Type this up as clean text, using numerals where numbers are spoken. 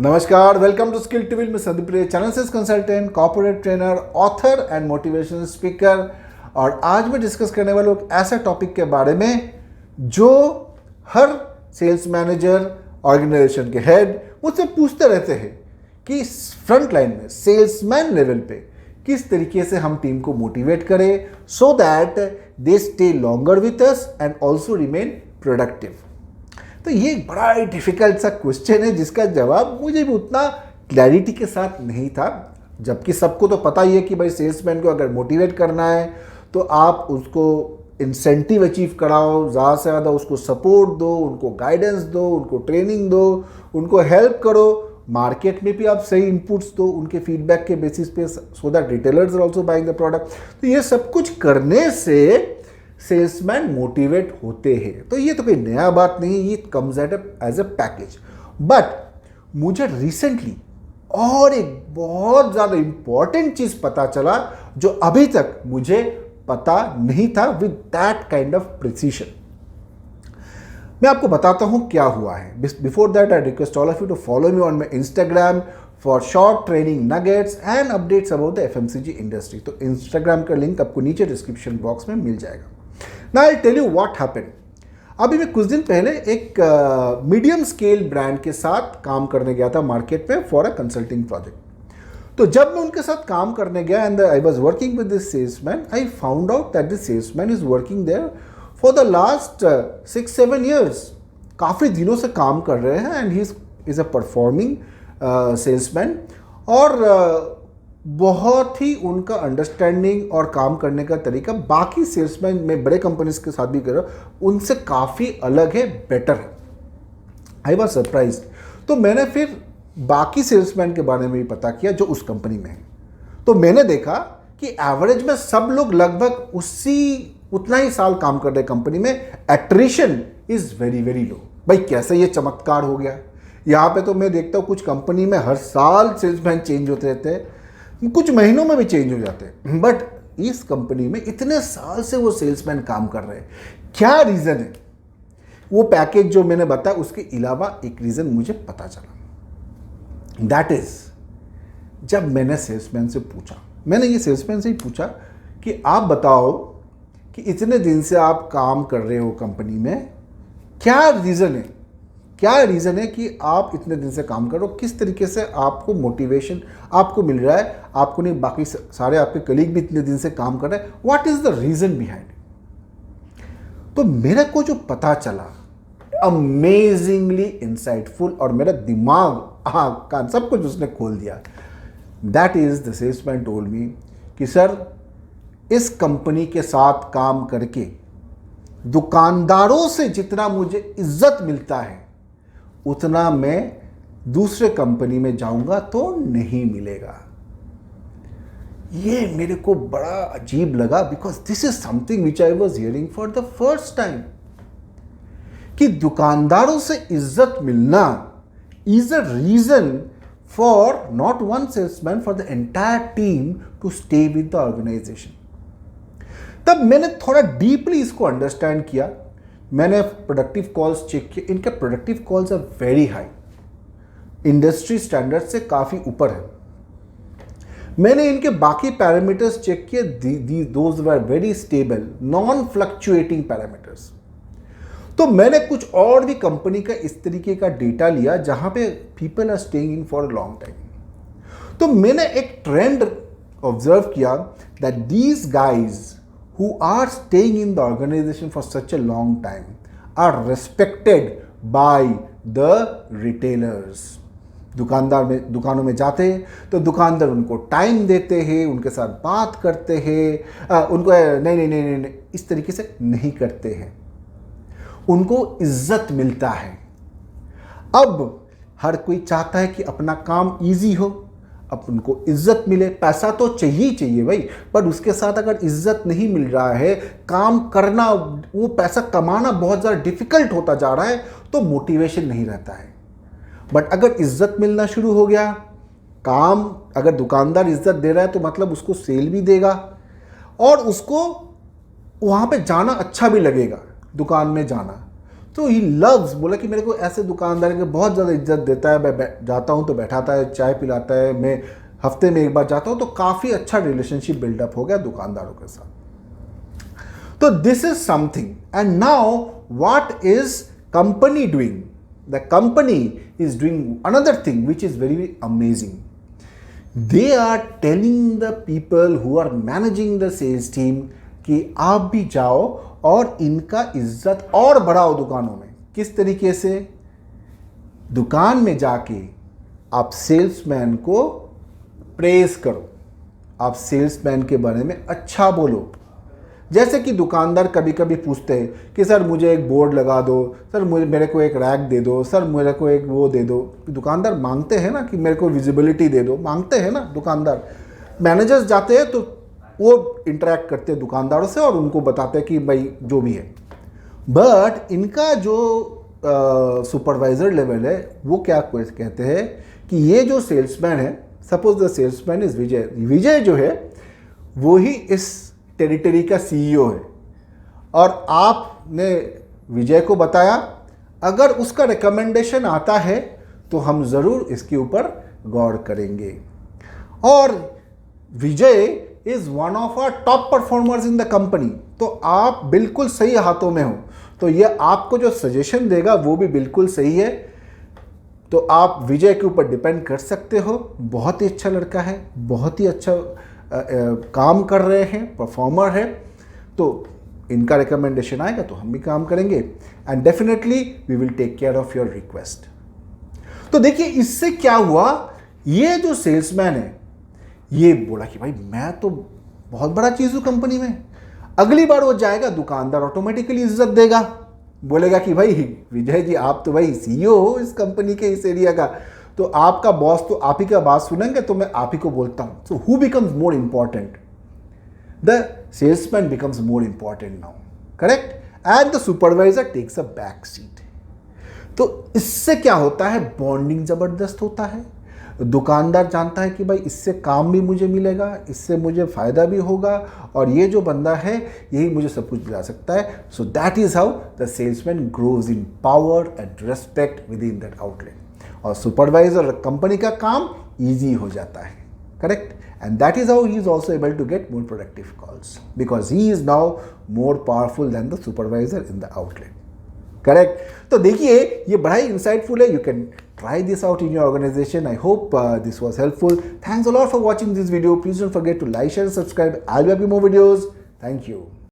नमस्कार, welcome to skill TV में Sandeep channel से consultant, corporate trainer, author and motivational speaker. और आज मैं डिस्कस करने वाला हूँ एक ऐसा टॉपिक के बारे में जो हर सेल्स मैनेजर, ऑर्गेनाइजेशन के हेड मुझसे पूछते रहते हैं कि फ्रंट लाइन में सेल्समैन लेवल पे किस तरीके से हम टीम को मोटिवेट करें so that they stay longer with us and also remain productive. तो ये एक बड़ा ही डिफिकल्ट सा क्वेश्चन है जिसका जवाब मुझे भी उतना क्लैरिटी के साथ नहीं था, जबकि सबको तो पता ही है कि भाई सेल्समैन को अगर मोटिवेट करना है तो आप उसको इंसेंटिव अचीव कराओ, ज़्यादा से ज़्यादा उसको सपोर्ट दो, उनको गाइडेंस दो, उनको ट्रेनिंग दो, उनको हेल्प करो, मार्केट में भी आप सही इनपुट्स दो उनके फीडबैक के बेसिस पे so that retailers are also buying the product. तो ये सब कुछ करने से सेल्समैन मोटिवेट होते हैं। तो ये तो कोई नया बात नहीं, ये comes as a package. But मुझे रिसेंटली और एक बहुत ज़्यादा इंपॉर्टेंट चीज़ पता चला जो अभी तक मुझे पता नहीं था with that kind of precision. मैं आपको बताता हूं क्या हुआ है। Before that I request all of you to follow me on my Instagram for short training nuggets and updates about the FMCG industry. तो इंस्टाग्राम का लिंक आपको नीचे डिस्क्रिप्शन बॉक्स में मिल जाएगा। Now I'll tell you what happened. अभी मैं कुछ दिन पहले एक मीडियम स्केल ब्रांड के साथ काम करने गया था मार्केट में फॉर अ कंसल्टिंग प्रोजेक्ट। तो जब मैं उनके साथ काम करने गया and I was working with this salesman, I found out that this salesman is working there for the last 6-7 years। काफ़ी दिनों से काम कर रहे हैं and he is a performing salesman. और बहुत ही उनका अंडरस्टैंडिंग और काम करने का तरीका बाकी सेल्समैन में बड़े कंपनीज के साथ भी कर रहा हूँ उनसे काफ़ी अलग है, बेटर है। I was surprise. तो मैंने फिर बाकी सेल्समैन के बारे में भी पता किया जो उस कंपनी में है। तो मैंने देखा कि एवरेज में सब लोग लगभग उतना ही साल काम कर रहे कंपनी में, attrition is very very low. भाई कैसे ये चमत्कार हो गया? यहाँ पे तो मैं देखता हूँ कुछ कंपनी में हर साल सेल्समैन चेंज होते रहते हैं, कुछ महीनों में भी चेंज हो जाते हैं, बट इस कंपनी में इतने साल से वो सेल्समैन काम कर रहे हैं। क्या रीज़न है? वो पैकेज जो मैंने बताया उसके अलावा एक रीज़न मुझे पता चला। दैट इज, जब मैंने सेल्समैन से पूछा, मैंने ये सेल्समैन से ही पूछा कि आप बताओ कि इतने दिन से आप काम कर रहे हो कंपनी में, क्या रीज़न है कि आप इतने दिन से काम करो, किस तरीके से आपको मोटिवेशन आपको मिल रहा है, आपको नहीं बाकी सारे आपके कलीग भी इतने दिन से काम कर रहे हैं, what is the reason behind it? तो मेरे को जो पता चला, अमेजिंगली इंसाइटफुल, और मेरा दिमाग कान सब कुछ उसने खोल दिया। That is the salesman told me कि सर, इस कंपनी के साथ काम करके दुकानदारों से जितना मुझे इज्जत मिलता है उतना मैं दूसरे कंपनी में जाऊंगा तो नहीं मिलेगा। ये मेरे को बड़ा अजीब लगा, because this is something which I was hearing for the first time, कि दुकानदारों से इज्जत मिलना is a reason for not one salesman, for the entire team to stay with the organisation. तब मैंने थोड़ा डीपली इसको अंडरस्टैंड किया। मैंने प्रोडक्टिव कॉल्स चेक किए, इनके productive calls are very high, industry standard से काफ़ी ऊपर है। मैंने इनके बाकी पैरामीटर्स चेक किए, those were very stable, non fluctuating parameters. तो मैंने कुछ और भी कंपनी का इस तरीके का डेटा लिया जहां पे people are staying in for a long time. तो मैंने एक ट्रेंड ऑब्जर्व किया that these guys who are staying in the organization for such a long time are respected by the retailers। दुकानों में जाते हैं तो दुकानदार उनको टाइम देते हैं, उनके साथ बात करते हैं, उनको नहीं इस तरीके से नहीं करते हैं, उनको इज्जत मिलता है। अब हर कोई चाहता है कि अपना काम इजी हो, अब उनको इज्जत मिले। पैसा तो चाहिए भाई, पर उसके साथ अगर इज्जत नहीं मिल रहा है, काम करना, वो पैसा कमाना बहुत ज़्यादा डिफिकल्ट होता जा रहा है, तो मोटिवेशन नहीं रहता है। बट अगर इज्जत मिलना शुरू हो गया, काम अगर दुकानदार इज्जत दे रहा है तो मतलब उसको सेल भी देगा और उसको वहाँ पे जाना अच्छा भी लगेगा, दुकान में जाना। तो ही लव्स, बोला कि मेरे को ऐसे दुकानदार के बहुत ज़्यादा इज्जत देता है, मैं जाता हूँ तो बैठाता है, चाय पिलाता है, मैं हफ्ते में एक बार जाता हूँ, तो काफ़ी अच्छा रिलेशनशिप बिल्डअप हो गया दुकानदारों के साथ। तो this is something. And now what is company doing? The company is doing another thing which is very amazing. They are telling the people who are managing the sales team कि आप भी जाओ और इनका इज्जत और बढ़ाओ दुकानों में. किस तरीके से? दुकान में जाके आप सेल्समैन को प्रेज करो, आप सेल्समैन के बारे में अच्छा बोलो. जैसे कि दुकानदार कभी कभी पूछते हैं कि सर मुझे एक बोर्ड लगा दो, सर मेरे को एक रैक दे दो, सर मेरे को एक वो दे दो. दुकानदार मांगते हैं ना कि मेरे को विजिबिलिटी दे दो, मांगते हैं ना दुकानदार. मैनेजर्स जाते हैं तो वो इंटरेक्ट करते हैं दुकानदारों से और उनको बताते हैं कि भाई जो भी है. बट इनका जो सुपरवाइजर लेवल है वो क्या कहते हैं कि ये जो सेल्समैन है, सपोज द सेल्समैन इज विजय, विजय जो है वो ही इस टेरिटरी का सीईओ है और आपने विजय को बताया, अगर उसका रिकमेंडेशन आता है तो हम ज़रूर इसके ऊपर गौर करेंगे. और Vijay is one of our top performers in the company, तो आप बिल्कुल सही हाथों में हो. तो ये आपको जो सजेशन देगा वो भी बिल्कुल सही है. तो आप विजय के ऊपर डिपेंड कर सकते हो. बहुत ही अच्छा लड़का है, बहुत ही अच्छा काम कर रहे हैं, परफॉर्मर है, तो इनका रिकमेंडेशन आएगा तो हम भी काम करेंगे. And definitely we will take care of your request. तो देखिए इससे क्या हुआ, ये जो सेल्समैन है ये बोला कि भाई मैं तो बहुत बड़ा चीज़ हूँ कंपनी में. अगली बार वो जाएगा, दुकानदार ऑटोमेटिकली इज्जत देगा, बोलेगा कि भाई विजय जी आप तो भाई सीईओ हो इस कंपनी के, इस एरिया का, तो आपका बॉस तो आप ही का बात सुनेंगे, तो मैं आप ही को बोलता हूं. So who becomes more important? The salesman becomes more important now, correct? And the supervisor takes a back seat. तो इससे क्या होता है, बॉन्डिंग जबरदस्त होता है. दुकानदार जानता है कि भाई इससे काम भी मुझे मिलेगा, इससे मुझे फायदा भी होगा, और ये जो बंदा है यही मुझे सब कुछ दिला सकता है. So that is how the salesman grows in power and respect within that outlet. और सुपरवाइजर कंपनी का काम इजी हो जाता है, correct? And that is how he is also able to get more productive calls because he is now more powerful than the supervisor in the outlet, correct? तो देखिए ये बड़ा ही इंसाइटफुल है. You can try this out in your organization. I hope this was helpful. Thanks a lot for watching this video. Please don't forget to like, share, and subscribe. I'll be back with more videos. Thank you.